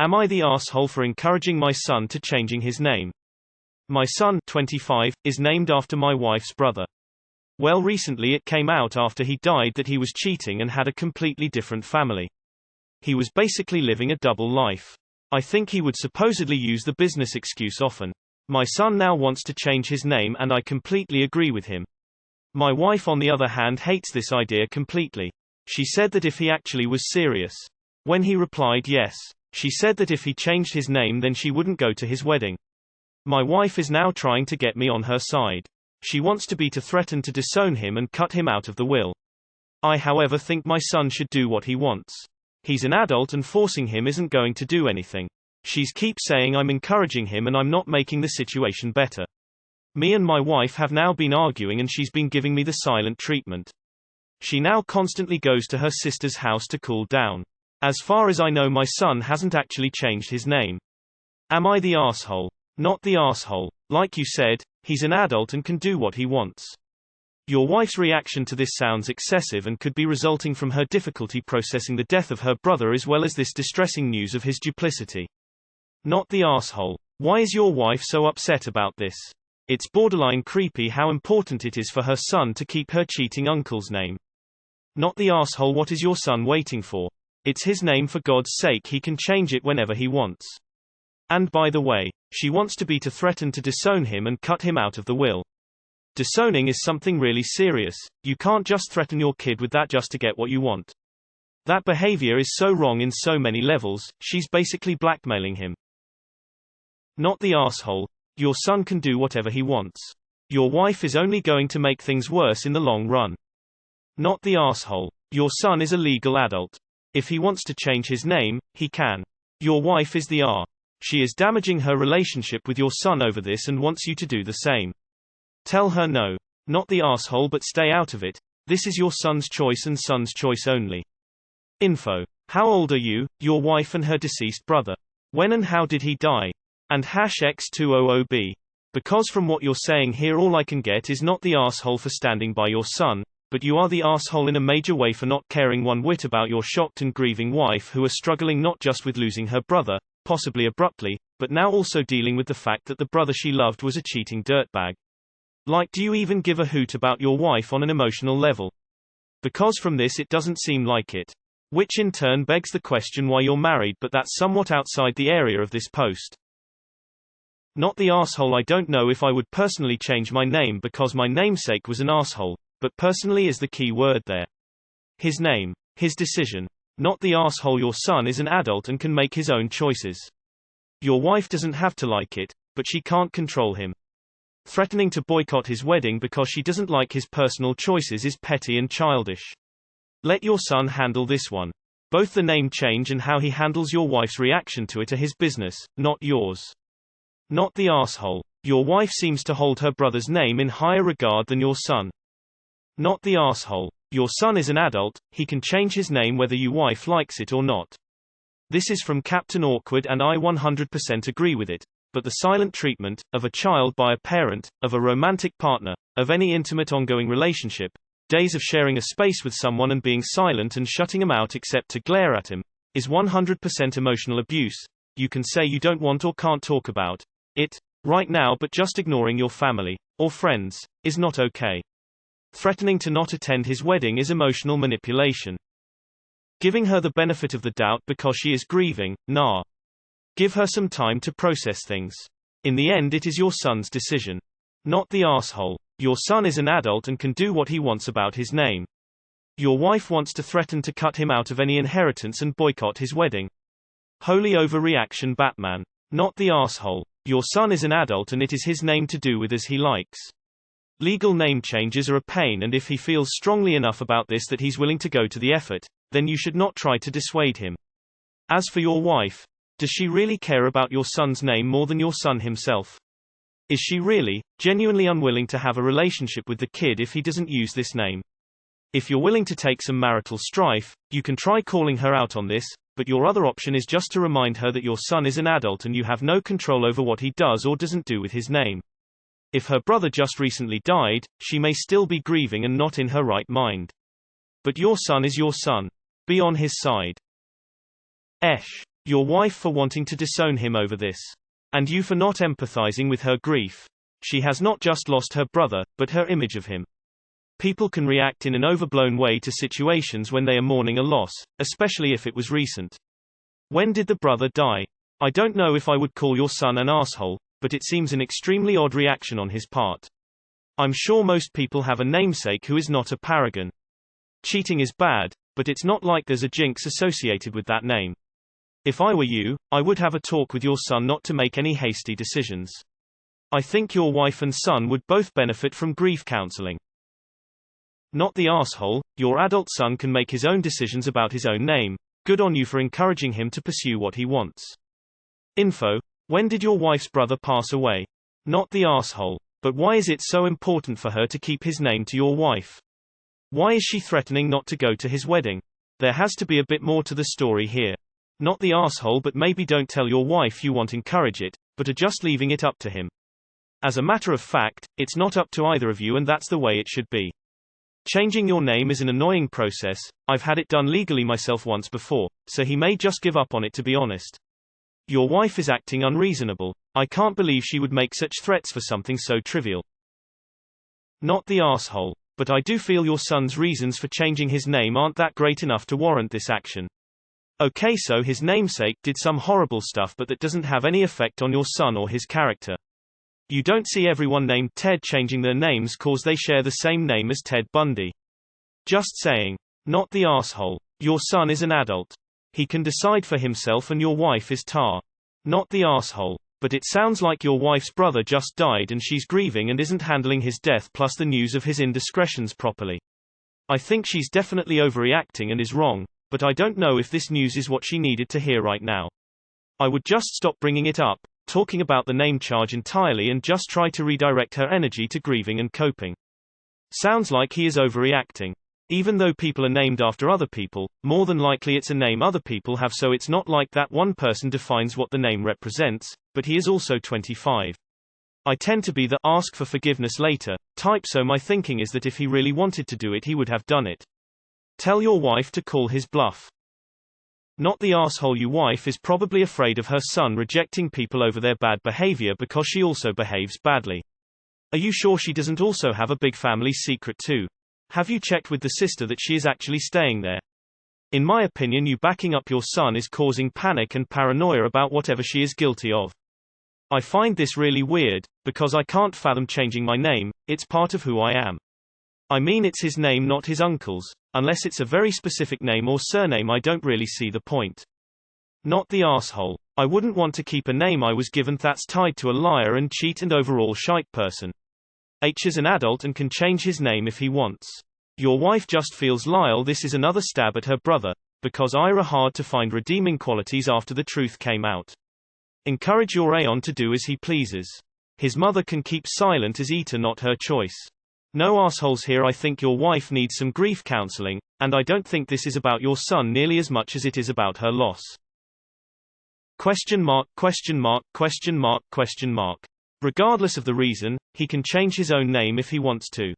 Am I the asshole for encouraging my son to changing his name? My son, 25, is named after my wife's brother. Well, recently it came out after he died that he was cheating and had a completely different family. He was basically living a double life. I think he would supposedly use the business excuse often. My son now wants to change his name and I completely agree with him. My wife on the other hand hates this idea completely. She said that if he actually was serious. When he replied yes, she said that if he changed his name then she wouldn't go to his wedding. My wife is now trying to get me on her side. She wants to threaten to disown him and cut him out of the will. I however think my son should do what he wants. He's an adult and forcing him isn't going to do anything. She's keep saying I'm encouraging him and I'm not making the situation better. Me and my wife have now been arguing and she's been giving me the silent treatment. She now constantly goes to her sister's house to cool down. As far as I know my son hasn't actually changed his name. Am I the asshole? Not the asshole. Like you said, he's an adult and can do what he wants. Your wife's reaction to this sounds excessive and could be resulting from her difficulty processing the death of her brother as well as this distressing news of his duplicity. Not the asshole. Why is your wife so upset about this? It's borderline creepy how important it is for her son to keep her cheating uncle's name. Not the asshole. What is your son waiting for? It's his name, for God's sake, he can change it whenever he wants. And by the way, she wants to threaten to disown him and cut him out of the will. Disowning is something really serious. You can't just threaten your kid with that just to get what you want. That behavior is so wrong in so many levels. She's basically blackmailing him. Not the asshole. Your son can do whatever he wants. Your wife is only going to make things worse in the long run. Not the asshole. Your son is a legal adult. If he wants to change his name, he can. Your wife is the R. She is damaging her relationship with your son over this and wants you to do the same. Tell her no. Not the asshole, but stay out of it. This is your son's choice and son's choice only. Info. How old are you, your wife and her deceased brother? When and how did he die? And #X200B. Because from what you're saying here all I can get is not the asshole for standing by your son, but you are the asshole in a major way for not caring one whit about your shocked and grieving wife who are struggling not just with losing her brother, possibly abruptly, but now also dealing with the fact that the brother she loved was a cheating dirtbag. Like, do you even give a hoot about your wife on an emotional level? Because from this it doesn't seem like it. Which in turn begs the question why you're married, but that's somewhat outside the area of this post. Not the asshole. I don't know if I would personally change my name because my namesake was an asshole, but personally is the key word there. His name. His decision. Not the asshole. Your son is an adult and can make his own choices. Your wife doesn't have to like it, but she can't control him. Threatening to boycott his wedding because she doesn't like his personal choices is petty and childish. Let your son handle this one. Both the name change and how he handles your wife's reaction to it are his business, not yours. Not the asshole. Your wife seems to hold her brother's name in higher regard than your son. Not the asshole. Your son is an adult, he can change his name whether your wife likes it or not. This is from Captain Awkward and I 100% agree with it, but the silent treatment, of a child by a parent, of a romantic partner, of any intimate ongoing relationship, days of sharing a space with someone and being silent and shutting him out except to glare at him, is 100% emotional abuse. You can say you don't want or can't talk about it right now, but just ignoring your family, or friends, is not okay. Threatening to not attend his wedding is emotional manipulation. Giving her the benefit of the doubt because she is grieving, nah. Give her some time to process things. In the end it is your son's decision. Not the asshole. Your son is an adult and can do what he wants about his name. Your wife wants to threaten to cut him out of any inheritance and boycott his wedding. Holy overreaction, Batman. Not the asshole. Your son is an adult and it is his name to do with as he likes. Legal name changes are a pain, and if he feels strongly enough about this that he's willing to go to the effort, then you should not try to dissuade him. As for your wife, does she really care about your son's name more than your son himself? Is she really, genuinely unwilling to have a relationship with the kid if he doesn't use this name? If you're willing to take some marital strife, you can try calling her out on this, but your other option is just to remind her that your son is an adult and you have no control over what he does or doesn't do with his name. If her brother just recently died, she may still be grieving and not in her right mind. But your son is your son. Be on his side. Your wife for wanting to disown him over this. And you for not empathizing with her grief. She has not just lost her brother, but her image of him. People can react in an overblown way to situations when they are mourning a loss, especially if it was recent. When did the brother die? I don't know if I would call your son an asshole, but it seems an extremely odd reaction on his part. I'm sure most people have a namesake who is not a paragon. Cheating is bad, but it's not like there's a jinx associated with that name. If I were you, I would have a talk with your son not to make any hasty decisions. I think your wife and son would both benefit from grief counseling. Not the asshole, your adult son can make his own decisions about his own name. Good on you for encouraging him to pursue what he wants. Info: when did your wife's brother pass away? Not the asshole. But why is it so important for her to keep his name to your wife? Why is she threatening not to go to his wedding? There has to be a bit more to the story here. Not the asshole, but maybe don't tell your wife you won't encourage it, but are just leaving it up to him. As a matter of fact, it's not up to either of you, and that's the way it should be. Changing your name is an annoying process. I've had it done legally myself once before, so he may just give up on it, to be honest. Your wife is acting unreasonable. I can't believe she would make such threats for something so trivial. Not the asshole. But I do feel your son's reasons for changing his name aren't that great enough to warrant this action. Okay, so his namesake did some horrible stuff, but that doesn't have any effect on your son or his character. You don't see everyone named Ted changing their names cause they share the same name as Ted Bundy. Just saying. Not the asshole. Your son is an adult. He can decide for himself, and your wife is tar. Not the asshole. But it sounds like your wife's brother just died and she's grieving and isn't handling his death plus the news of his indiscretions properly. I think she's definitely overreacting and is wrong, but I don't know if this news is what she needed to hear right now. I would just stop bringing it up, talking about the name charge entirely, and just try to redirect her energy to grieving and coping. Sounds like he is overreacting. Even though people are named after other people, more than likely it's a name other people have, so it's not like that one person defines what the name represents, but he is also 25. I tend to be the ask for forgiveness later type, so my thinking is that if he really wanted to do it, he would have done it. Tell your wife to call his bluff. Not the asshole. Your wife is probably afraid of her son rejecting people over their bad behavior because she also behaves badly. Are you sure she doesn't also have a big family secret too? Have you checked with the sister that she is actually staying there? In my opinion, you backing up your son is causing panic and paranoia about whatever she is guilty of. I find this really weird, because I can't fathom changing my name. It's part of who I am. I mean, it's his name, not his uncle's. Unless it's a very specific name or surname, I don't really see the point. Not the asshole. I wouldn't want to keep a name I was given that's tied to a liar and cheat and overall shite person. H is an adult and can change his name if he wants. Your wife just feels Lyle. This is another stab at her brother, because Ira hard to find redeeming qualities after the truth came out. Encourage your Aeon to do as he pleases. His mother can keep silent as AITA, not her choice. No assholes here. I think your wife needs some grief counseling, and I don't think this is about your son nearly as much as it is about her loss. Question mark, question mark, question mark, question mark. Regardless of the reason, he can change his own name if he wants to.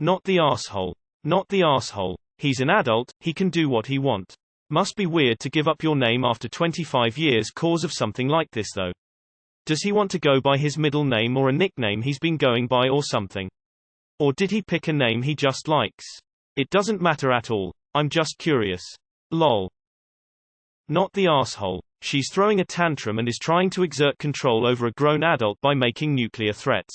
Not the asshole. Not the asshole. He's an adult, he can do what he wants. Must be weird to give up your name after 25 years cause of something like this though. Does he want to go by his middle name or a nickname he's been going by or something? Or did he pick a name he just likes? It doesn't matter at all. I'm just curious. Lol. Not the asshole. She's throwing a tantrum and is trying to exert control over a grown adult by making nuclear threats.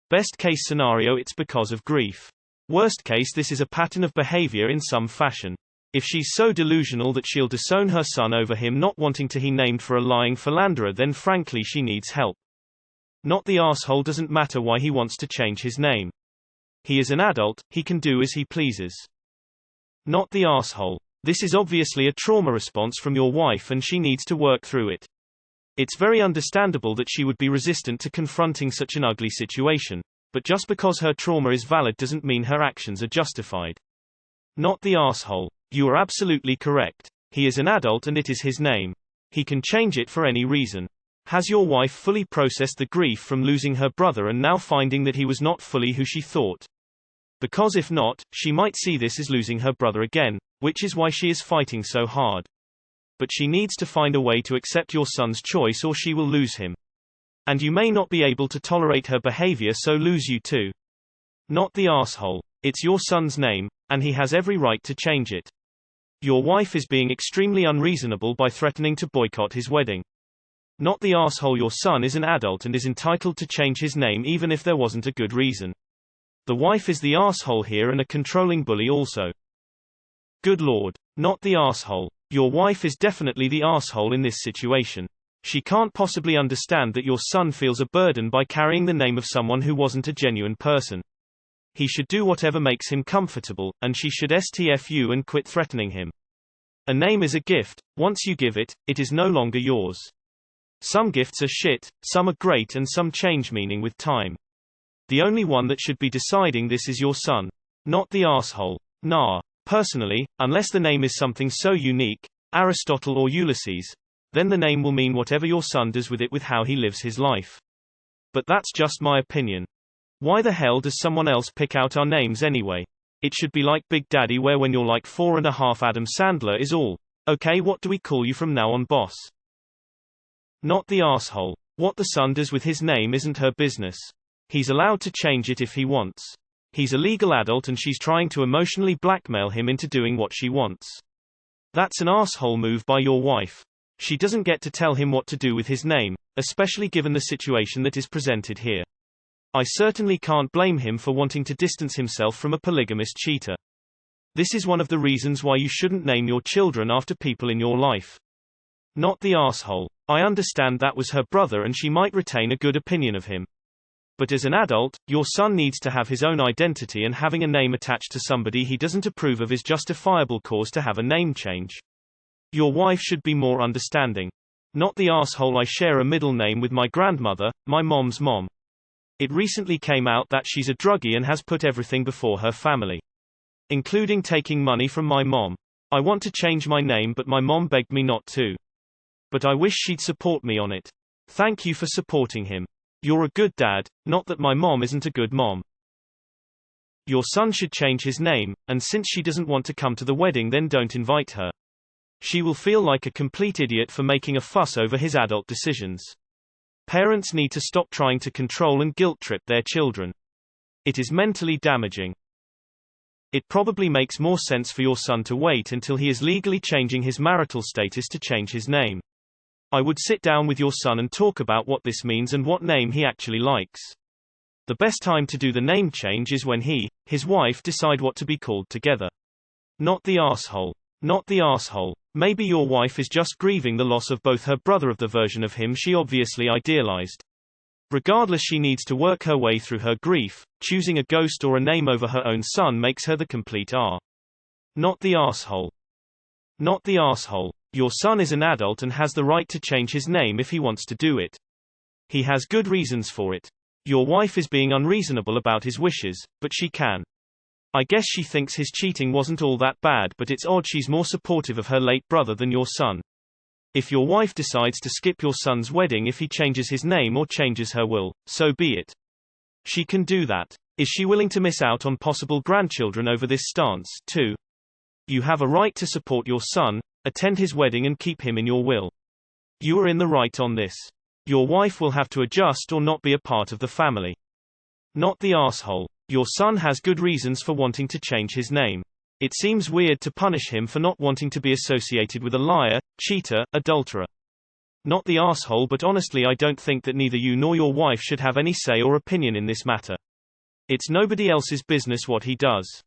Best case scenario, it's because of grief. Worst case, this is a pattern of behavior in some fashion. If she's so delusional that she'll disown her son over him not wanting to be named for a lying philanderer, then frankly she needs help. Not the asshole. Doesn't matter why he wants to change his name. He is an adult, he can do as he pleases. Not the asshole. This is obviously a trauma response from your wife and she needs to work through it. It's very understandable that she would be resistant to confronting such an ugly situation, but just because her trauma is valid doesn't mean her actions are justified. Not the asshole. You are absolutely correct. He is an adult and it is his name. He can change it for any reason. Has your wife fully processed the grief from losing her brother and now finding that he was not fully who she thought? Because if not, she might see this as losing her brother again, which is why she is fighting so hard. but she needs to find a way to accept your son's choice or she will lose him. And you may not be able to tolerate her behavior, so lose you too. Not the asshole. It's your son's name, and he has every right to change it. Your wife is being extremely unreasonable by threatening to boycott his wedding. Not the asshole. Your son is an adult and is entitled to change his name even if there wasn't a good reason. The wife is the asshole here and a controlling bully also. Good lord. Not the asshole. Your wife is definitely the asshole in this situation. She can't possibly understand that your son feels a burden by carrying the name of someone who wasn't a genuine person. He should do whatever makes him comfortable, and she should STFU and quit threatening him. A name is a gift. Once you give it, it is no longer yours. Some gifts are shit, some are great, and some change meaning with time. The only one that should be deciding this is your son. Not the asshole. Nah. Personally, unless the name is something so unique, Aristotle or Ulysses, then the name will mean whatever your son does with it with how he lives his life. But that's just my opinion. Why the hell does someone else pick out our names anyway? It should be like Big Daddy, where when you're like 4.5 Adam Sandler is all. Okay, what do we call you from now on, boss? Not the asshole. What the son does with his name isn't her business. He's allowed to change it if he wants. He's a legal adult and she's trying to emotionally blackmail him into doing what she wants. That's an asshole move by your wife. She doesn't get to tell him what to do with his name, especially given the situation that is presented here. I certainly can't blame him for wanting to distance himself from a polygamist cheater. This is one of the reasons why you shouldn't name your children after people in your life. Not the asshole. I understand that was her brother and she might retain a good opinion of him. But as an adult, your son needs to have his own identity, and having a name attached to somebody he doesn't approve of is justifiable cause to have a name change. Your wife should be more understanding. Not the asshole. I share a middle name with my grandmother, my mom's mom. It recently came out that she's a druggie and has put everything before her family, including taking money from my mom. I want to change my name, but my mom begged me not to. But I wish she'd support me on it. Thank you for supporting him. You're a good dad, not that my mom isn't a good mom. Your son should change his name, and since she doesn't want to come to the wedding, then don't invite her. She will feel like a complete idiot for making a fuss over his adult decisions. Parents need to stop trying to control and guilt trip their children. It is mentally damaging. It probably makes more sense for your son to wait until he is legally changing his marital status to change his name. I would sit down with your son and talk about what this means and what name he actually likes. The best time to do the name change is when his wife decide what to be called together. Not the asshole. Not the asshole. Maybe your wife is just grieving the loss of both her brother of the version of him she obviously idealized. Regardless, she needs to work her way through her grief. Choosing a ghost or a name over her own son makes her the complete R. Not the asshole. Not the asshole. Your son is an adult and has the right to change his name if he wants to do it. He has good reasons for it. Your wife is being unreasonable about his wishes, but she can. I guess she thinks his cheating wasn't all that bad, but it's odd she's more supportive of her late brother than your son. If your wife decides to skip your son's wedding if he changes his name or changes her will, so be it. She can do that. Is she willing to miss out on possible grandchildren over this stance, too? You have a right to support your son, attend his wedding and keep him in your will. You are in the right on this. Your wife will have to adjust or not be a part of the family. Not the asshole. Your son has good reasons for wanting to change his name. It seems weird to punish him for not wanting to be associated with a liar, cheater, adulterer. Not the asshole, but honestly I don't think that neither you nor your wife should have any say or opinion in this matter. It's nobody else's business what he does.